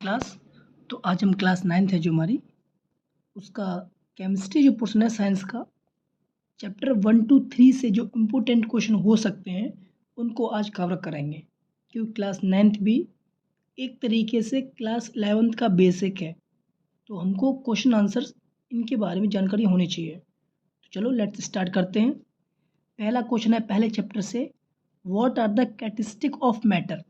Class. तो आज हम क्लास 9th है जो हमारी, उसका केमिस्ट्री जो पोर्शन है साइंस का, चैप्टर 1 to 3 से जो इम्पोर्टेंट क्वेश्चन हो सकते हैं उनको आज कवर करेंगे, क्योंकि क्लास 9th भी एक तरीके से क्लास 11th का बेसिक है, तो हमको क्वेश्चन आंसर्स इनके बारे में जानकारी होनी चाहिए। तो चलो लेट्स स्टार्ट करते हैं। पहला क्वेश्चन है पहले चैप्टर से, what are the characteristic of matter.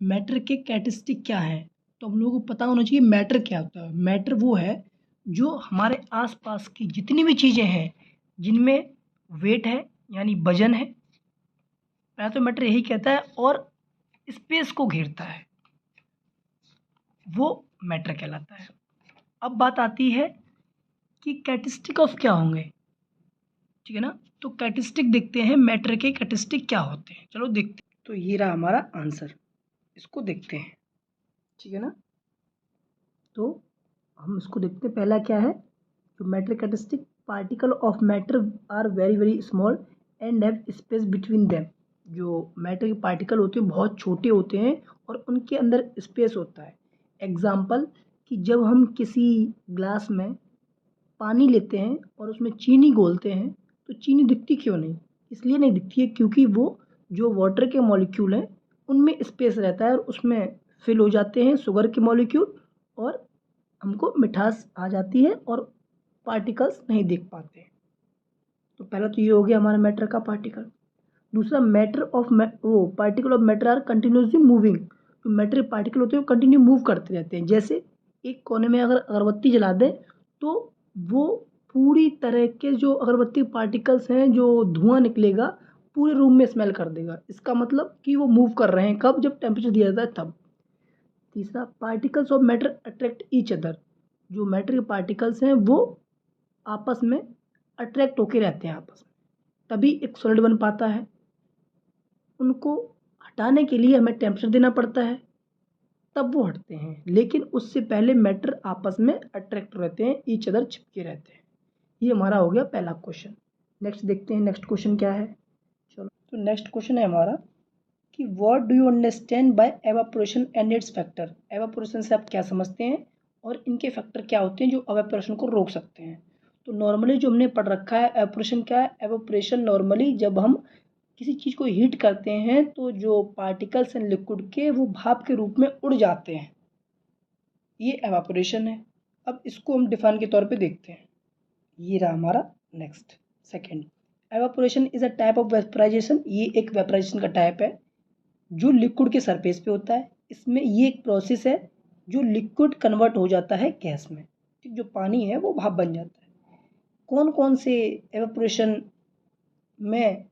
Matter के कैरेक्टरिस्टिक क्या है, तो हम लोगों को पता होना चाहिए मैटर क्या होता है। मैटर वो है जो हमारे आसपास की जितनी भी चीज़ें हैं जिनमें वेट है यानी वजन है, पहला तो मैटर यही कहता है, और स्पेस को घेरता है, वो मैटर कहलाता है। अब बात आती है कि कैरेक्टरिस्टिक ऑफ क्या होंगे, ठीक है ना। तो कैरेक्टरिस्टिक देखते हैं, मैटर के कैरेक्टरिस्टिक क्या होते हैं, चलो देखते हैं। तो ये रहा हमारा आंसर, इसको देखते हैं, ठीक है ना। तो हम इसको देखते हैं, पहला क्या है, जो matter characteristic, particle of matter are very very small and have space between them. जो मैटर के पार्टिकल होते हैं बहुत छोटे होते हैं और उनके अंदर स्पेस होता है। एग्जाम्पल कि जब हम किसी ग्लास में पानी लेते हैं और उसमें चीनी घोलते हैं तो चीनी दिखती क्यों नहीं, इसलिए नहीं दिखती है क्योंकि वो जो वाटर के मॉलिक्यूल हैं उनमें स्पेस रहता है और उसमें फिल हो जाते हैं शुगर के मॉलिक्यूल, और हमको मिठास आ जाती है और पार्टिकल्स नहीं देख पाते। तो पहला तो ये हो गया हमारा मैटर का पार्टिकल। दूसरा, मैटर ऑफ वो particle of matter are continuously moving. जो मैटर के पार्टिकल होते हैं वो कंटिन्यू मूव करते रहते हैं। जैसे एक कोने में अगर अगरबत्ती जला दें तो वो पूरी तरह के जो अगरबत्ती पार्टिकल्स हैं, जो धुआं निकलेगा पूरे रूम में स्मेल कर देगा। इसका मतलब कि वो मूव कर रहे हैं, कब, जब टेम्परेचर दिया जाता है तब। तीसरा, particles of matter attract each other. जो मैटर के पार्टिकल्स हैं वो आपस में अट्रैक्ट होके रहते हैं आपस में, तभी एक सॉलिड बन पाता है। उनको हटाने के लिए हमें टेम्परेचर देना पड़ता है, तब वो हटते हैं, लेकिन उससे पहले मैटर आपस में अट्रैक्ट रहते हैं, ईच अदर चिपके रहते हैं। ये हमारा हो गया पहला क्वेश्चन। नेक्स्ट देखते हैं, नेक्स्ट क्वेश्चन क्या है। चलो, तो नेक्स्ट क्वेश्चन है हमारा कि what do you understand by evaporation and it's factor. Evaporation से आप क्या समझते हैं और इनके फैक्टर क्या होते हैं जो एवापोरेशन को रोक सकते हैं। तो नॉर्मली जो हमने पढ़ रखा है, एवापोरेशन क्या है। एवापोरेशन नॉर्मली जब हम किसी चीज़ को हीट करते हैं तो जो पार्टिकल्स हैं लिक्विड के वो भाप के रूप में उड़ जाते हैं, ये एवापोरेशन है। अब इसको हम डिफाइन के तौर पे देखते हैं। ये रहा हमारा next second, evaporation is a type of vaporization. ये एक वेपराइजेशन का टाइप है जो लिक्विड के सरफेस पे होता है। इसमें ये एक प्रोसेस है जो लिक्विड कन्वर्ट हो जाता है गैस में, ठीक, जो पानी है वो भाप बन जाता है। कौन कौन से एवापोरेशन में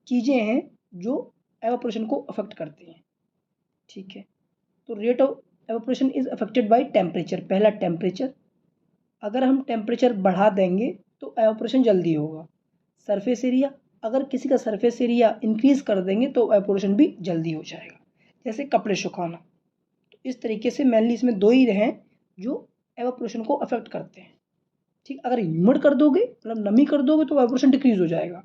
चीज़ें हैं जो एवापोरेशन को अफेक्ट करती हैं, ठीक है। तो rate of evaporation is affected by temperature. पहला टेम्परेचर, अगर हम टेम्परेचर बढ़ा देंगे तो एवापोरेशन जल्दी होगा। सरफेस एरिया, अगर किसी का सरफेस एरिया इंक्रीज कर देंगे तो एवापोरेशन भी जल्दी हो जाएगा, जैसे कपड़े सुखाना। तो इस तरीके से मेनली इसमें दो ही हैं जो एवापोरेशन को अफेक्ट करते हैं, ठीक। अगर ह्यूमिड कर दोगे, मतलब नमी कर दोगे, तो एवापोरेशन डिक्रीज हो जाएगा।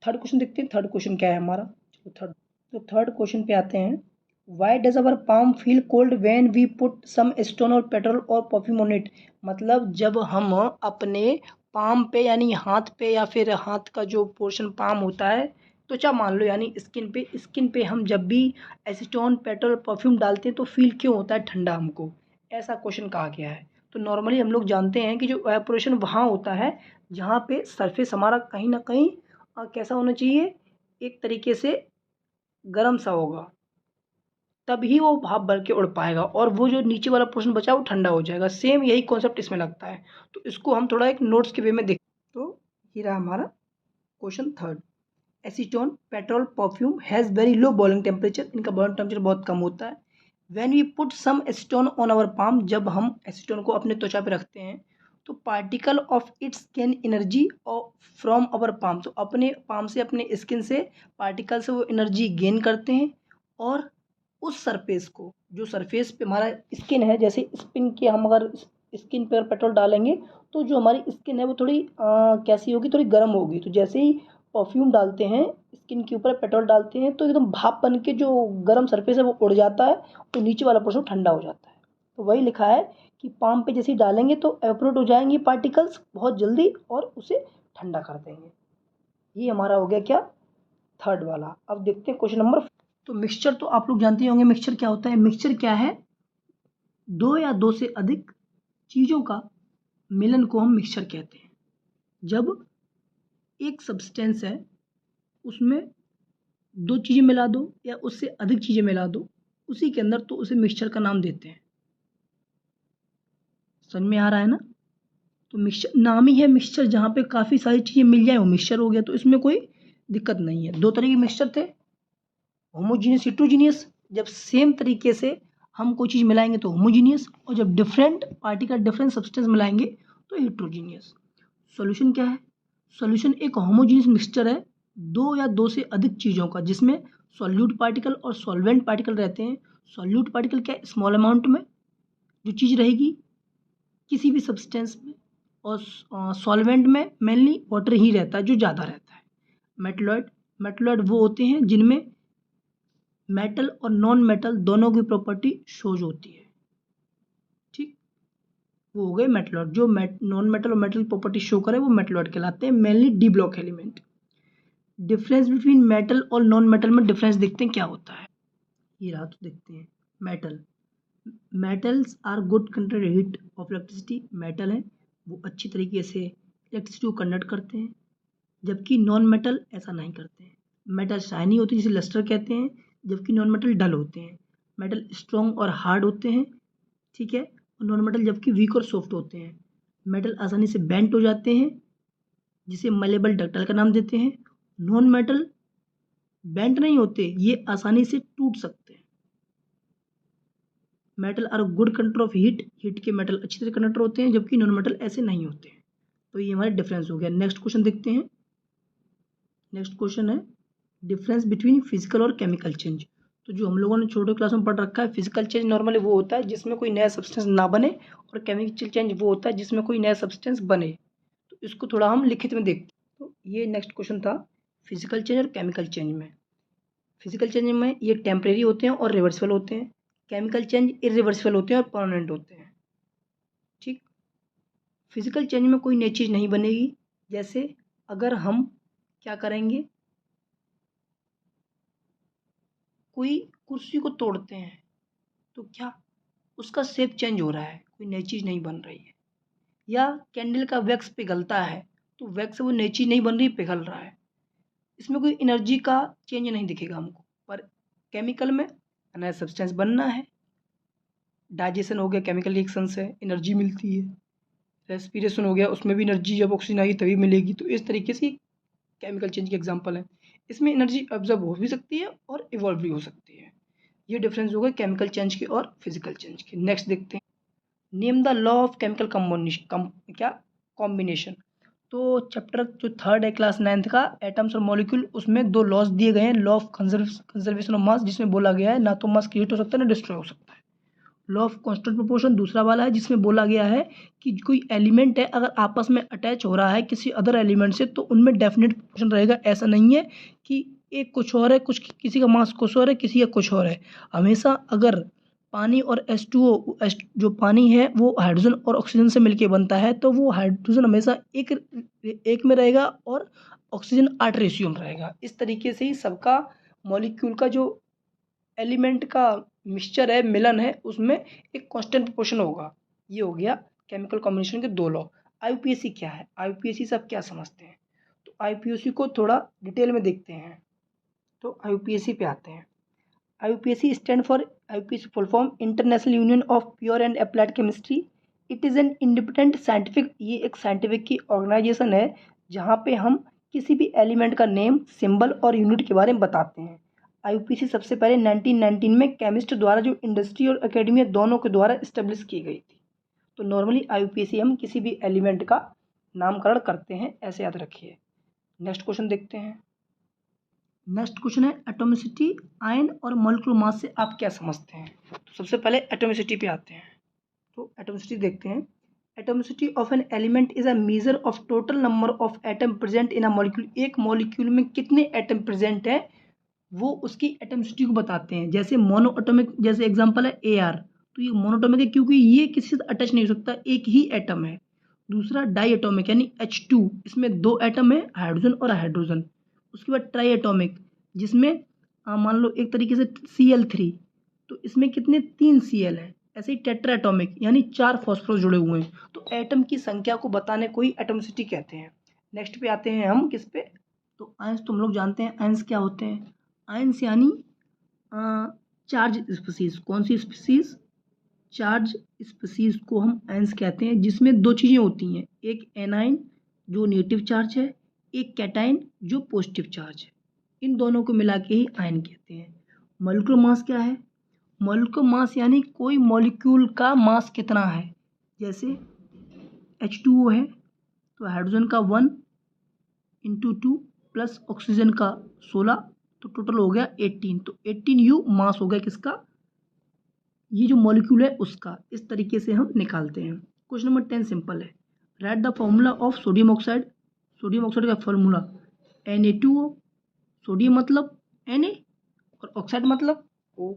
थर्ड क्वेश्चन देखते हैं, थर्ड क्वेश्चन क्या है हमारा। तो थर्ड क्वेश्चन पे आते हैं, why does our palm feel cold when we put some stone और पेट्रोल और परफ्यूम ऑन इट। मतलब जब हम अपने पाम पे यानी हाथ पे या फिर हाथ का जो पोर्शन पाम होता है, त्वचा मान लो, यानी स्किन पे हम जब भी एसीटोन पेट्रोल परफ्यूम डालते हैं तो फील क्यों होता है ठंडा हमको, ऐसा क्वेश्चन कहा गया है। तो नॉर्मली हम लोग जानते हैं कि जो एवापोरेशन वहाँ होता है जहाँ पे सरफेस हमारा कहीं ना कहीं कैसा होना चाहिए, एक तरीके से गर्म सा होगा, तभी वो भाप भर के उड़ पाएगा और वो जो नीचे वाला पोर्शन बचा वो ठंडा हो जाएगा। सेम यही कॉन्सेप्ट इसमें लगता है। तो इसको हम थोड़ा एक नोट्स के वे में देख। तो ये रहा हमारा question third, acetone petrol perfume has very low boiling temperature. इनका बॉइलिंग टेम्परेचर बहुत कम होता है। When we put some acetone on our palm, जब हम एसीटोन को अपने त्वचा पे रखते हैं तो particle of its gain energy from our palm. तो अपने पाम से, अपने स्किन से पार्टिकल से वो एनर्जी गेन करते हैं, और उस सरफेस को, जो सरफेस पे हमारा स्किन है, जैसे स्किन के हम अगर स्किन पर पेट्रोल डालेंगे तो जो हमारी स्किन है वो थोड़ी कैसी होगी, थोड़ी गर्म होगी। तो जैसे ही परफ्यूम डालते हैं स्किन के ऊपर, पेट्रोल डालते हैं तो एकदम भाप बन के जो गर्म सरफेस है वो उड़ जाता है, तो नीचे वाला पोर्शन ठंडा हो जाता है। तो वही लिखा है कि पाम पे जैसे ही डालेंगे तो एवपोरेट हो जाएंगे पार्टिकल्स बहुत जल्दी और उसे ठंडा कर देंगे। ये हमारा हो गया क्या, थर्ड वाला। अब देखते हैं क्वेश्चन नंबर। तो मिक्सचर तो आप लोग जानते होंगे मिक्सचर क्या होता है। मिक्सचर क्या है, दो या दो से अधिक चीज़ों का मिलन को हम मिक्सचर कहते हैं। जब एक सब्सटेंस है उसमें दो चीज़ें मिला दो या उससे अधिक चीज़ें मिला दो उसी के अंदर, तो उसे मिक्सचर का नाम देते हैं। समझ में आ रहा है ना। तो मिक्सचर नाम ही है मिक्सचर, जहाँ पे काफ़ी सारी चीज़ें मिल जाए वो मिक्सचर हो गया, तो इसमें कोई दिक्कत नहीं है। दो तरह के मिक्सचर थे, होमोजीनियस हिट्रोजीनियस। जब सेम तरीके से हम कोई चीज़ मिलाएंगे तो होमोजीनियस, और जब डिफरेंट पार्टिकल डिफरेंट सब्सटेंस मिलाएंगे तो हिट्रोजीनियस। सॉल्यूशन क्या है, सॉल्यूशन एक होमोजीनियस मिक्सचर है दो या दो से अधिक चीज़ों का, जिसमें सॉल्यूट पार्टिकल और सॉल्वेंट पार्टिकल रहते हैं। सॉल्यूट पार्टिकल क्या, स्मॉल अमाउंट में जो चीज़ रहेगी किसी भी सब्सटेंस में, और सॉल्वेंट में मेनली वाटर ही रहता है जो ज़्यादा रहता है। मेटलॉइड, मेटलॉइड वो होते हैं जिनमें मेटल और नॉन मेटल दोनों की प्रॉपर्टी शोज होती है। ठीक, वो हो गए मेटलॉइड। जो नॉन मेटल और मेटल प्रॉपर्टी शो करे वो मेटलॉइड कहलाते हैं, mainly D block element. Difference between metal और नॉन मेटल में डिफरेंस देखते हैं क्या होता है। ये रहा, तो देखते हैं। Metal, metals are good conductor heat of electricity. Metal है वो अच्छी तरीके से इलेक्ट्रिसिटी को कंडक्ट करते हैं, जबकि नॉन मेटल ऐसा नहीं करते हैं। मेटल शाइनी होती है जिसे लस्टर कहते हैं, जबकि नॉन मेटल डल होते हैं। मेटल स्ट्रॉन्ग और हार्ड होते हैं, ठीक है, और नॉन मेटल जबकि वीक और सॉफ्ट होते हैं। मेटल आसानी से बेंट हो जाते हैं, जिसे मलेबल डक्टाइल का नाम देते हैं। नॉन मेटल बेंट नहीं होते, ये आसानी से टूट सकते हैं। Metal are good conductor of heat, heat के मेटल अच्छी तरह कंडक्टर होते हैं, जबकि नॉन मेटल ऐसे नहीं होते हैं। तो ये हमारा डिफरेंस हो गया। नेक्स्ट क्वेश्चन देखते हैं। नेक्स्ट क्वेश्चन है डिफरेंस बिटवीन फिजिकल और केमिकल चेंज। तो जो हम लोगों ने छोटे क्लास में पढ़ रखा है, फिजिकल चेंज नॉर्मली वो होता है जिसमें कोई नया सब्सटेंस ना बने, और केमिकल चेंज वो होता है जिसमें कोई नया सब्सटेंस बने। तो इसको थोड़ा हम लिखित में देखते हैं। तो ये नेक्स्ट क्वेश्चन था फिजिकल चेंज और केमिकल चेंज में। फिजिकल चेंज में ये टेम्परेरी होते हैं और रिवर्सिबल होते हैं। केमिकल चेंज इरिवर्सिबल होते हैं और परमानेंट होते हैं। ठीक, फिजिकल चेंज में कोई नई चीज़ नहीं बनेगी। जैसे अगर हम क्या करेंगे, कोई कुर्सी को तोड़ते हैं तो क्या उसका शेप चेंज हो रहा है, कोई नई चीज़ नहीं बन रही है। या कैंडल का वैक्स पिघलता है तो वैक्स से वो नई चीज़ नहीं बन रही, पिघल रहा है। इसमें कोई एनर्जी का चेंज नहीं दिखेगा हमको। पर केमिकल में नया सब्सटेंस बनना है, डाइजेशन हो गया केमिकल रिएक्शन से एनर्जी मिलती है, रेस्पिरेशन हो गया उसमें भी एनर्जी, जब ऑक्सीजन आएगी तभी मिलेगी। तो इस तरीके से केमिकल चेंज के एग्जाम्पल है। इसमें एनर्जी ऑब्जर्व हो भी सकती है और इवॉल्व भी हो सकती है। ये डिफरेंस हो गए केमिकल चेंज के और फिजिकल चेंज के। नेक्स्ट देखते हैं, name the law of chemical combination. तो चैप्टर जो थर्ड है क्लास 9th का, एटम्स और मॉलिक्यूल, उसमें दो लॉज दिए गए हैं। Law of conservation of mass, जिसमें बोला गया है ना तो मास क्रिएट हो सकता है ना डिस्ट्रॉय हो सकता है। लॉ ऑफ कांस्टेंट प्रोपोर्शन दूसरा वाला है, जिसमें बोला गया है कि कोई एलिमेंट है अगर आपस में अटैच हो रहा है किसी अदर एलिमेंट से तो उनमें डेफिनेट प्रोपोर्शन रहेगा। ऐसा नहीं है कि एक कुछ और है, कुछ किसी का मास कुछ और है, किसी का कुछ और है। हमेशा अगर पानी और H2O, जो पानी है वो हाइड्रोजन और ऑक्सीजन से मिलकर बनता है, तो वो हाइड्रोजन हमेशा एक में रहेगा और ऑक्सीजन 8 रेशियो में रहेगा। इस तरीके से ही सबका मॉलिक्यूल का जो एलिमेंट का मिक्सचर है, मिलन है, उसमें एक कांस्टेंट प्रोपोर्शन होगा। ये हो गया केमिकल कॉम्बिनेशन के दो लॉ। आईयूपीएसी क्या है, आईयूपीएसी सब क्या समझते हैं, तो आईयूपीएसी को थोड़ा डिटेल में देखते हैं। तो आईयूपीएसी पे आते हैं। IUPAC stand for, IUPAC full form international union of pure and applied chemistry. It is an independent scientific, ये एक साइंटिफिक की ऑर्गेनाइजेशन है जहाँ पे हम किसी भी एलिमेंट का नेम, सिंबल और यूनिट के बारे में बताते हैं। आईयूपीएसी सबसे पहले 1919 में केमिस्ट द्वारा, जो इंडस्ट्री और एकेडमिया दोनों के द्वारा इस्टेब्लिश की गई थी। तो नॉर्मली आईयूपीएसी हम किसी भी एलिमेंट का नामकरण करते हैं, ऐसे याद रखिए। नेक्स्ट क्वेश्चन देखते हैं। नेक्स्ट क्वेश्चन है एटॉमिसिटी, आयन और मॉलिक्यूलर मास से आप क्या समझते हैं। तो सबसे पहले एटॉमिसिटी पे आते हैं। तो एटॉमिसिटी देखते हैं। Atomicity of an element is a measure of total number of atom present in a molecule. एक मॉलिक्यूल में कितने एटम प्रेजेंट है वो उसकी एटोमिसिटी को बताते हैं। जैसे मोनोएटॉमिक, जैसे एग्जांपल है एआर, तो ये मोनोएटॉमिक है क्योंकि ये किसी से अटैच नहीं हो सकता, एक ही एटम है। दूसरा डाई एटॉमिक यानी H2, इसमें 2 एटम है, हाइड्रोजन और हाइड्रोजन। उसके बाद ट्राई एटॉमिक, जिसमें मान लो एक तरीके से Cl3, तो इसमें कितने 3 Cl है। ऐसे ही टेट्रा एटॉमिक यानी 4 फॉस्फोरस जुड़े हुए हैं। तो एटम की संख्या को बताने को ही एटोमिसिटी कहते हैं। नेक्स्ट पे आते हैं हम किस पे, तो आयंस तुम लोग जानते हैं आयंस क्या होते हैं। आयंस यानी चार्ज स्पीसीज। कौन सी स्पीसीज? चार्ज स्पीसीज को हम आयंस कहते हैं, जिसमें 2 चीज़ें होती हैं, एक एनाइन जो नेगेटिव चार्ज है, एक कैटाइन जो पॉजिटिव चार्ज है। इन दोनों को मिला के ही आयन कहते हैं। मॉलिक्यूलर मास क्या है? मॉलिक्यूलर मास यानी कोई मॉलिक्यूल का मास कितना है। जैसे H2O है तो हाइड्रोजन का 1 × 2 प्लस ऑक्सीजन का 16, तो टोटल हो गया 18। तो 18U मास हो गया किसका? ये जो मॉलिक्यूल है उसका। इस तरीके से हम निकालते हैं। क्वेश्चन नंबर 10 सिंपल है। Right the formula of sodium oxide. Sodium oxide का फॉर्मूला Na2O। सोडियम मतलब Na और ऑक्साइड मतलब O।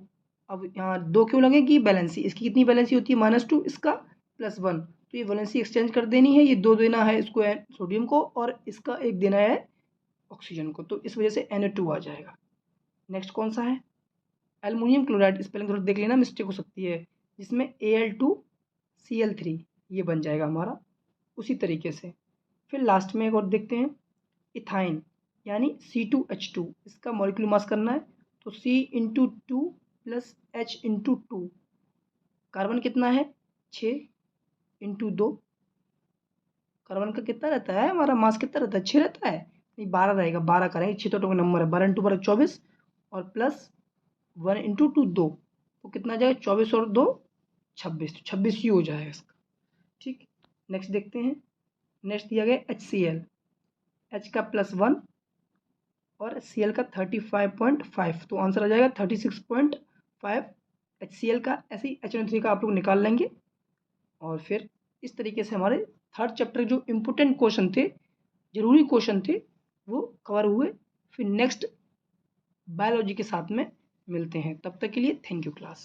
अब यहाँ 2 क्यों लगेगी? बैलेंसी। इसकी कितनी बैलेंसी होती है? -2, इसका +1। तो ये वैलेंसी एक्सचेंज कर देनी है। ये 2 देना है इसको सोडियम को, और इसका 1 देना है ऑक्सीजन को। तो इस वजह से Na2 आ जाएगा। नेक्स्ट कौन सा है? Aluminium chloride. स्पेलिंग थोड़ा देख लेना, मिस्टेक हो सकती है, जिसमें Al2Cl3 ये बन जाएगा हमारा उसी तरीके से। फिर लास्ट में एक और देखते हैं, इथाइन यानी C2H2। इसका मॉलिक्यूलर मास करना है, तो C × 2 + H × 2। कार्बन कितना है? 6 × 2। कार्बन का कितना रहता है? हमारा मास कितना रहता है? 6 रहता है? नहीं, 12 रहेगा। 12 करेंगे, 6 तो नंबर है। 12 × 12 24, और प्लस 1 × 2 2, तो कितना जाएगा? 24 और 2 26, तो 26 ही हो जाएगा इसका। ठीक, नेक्स्ट देखते हैं। नेक्स्ट दिया गया HCl। H का +1 और Cl का 35.5, तो आंसर आ जाएगा 36.5 HCl का। ऐसे ही HNO3 का आप लोग निकाल लेंगे। और फिर इस तरीके से हमारे 3rd चैप्टर जो इम्पोर्टेंट क्वेश्चन थे, जरूरी क्वेश्चन थे, वो कवर हुए। फिर नेक्स्ट बायोलॉजी के साथ में मिलते हैं। तब तक के लिए थैंक यू क्लास।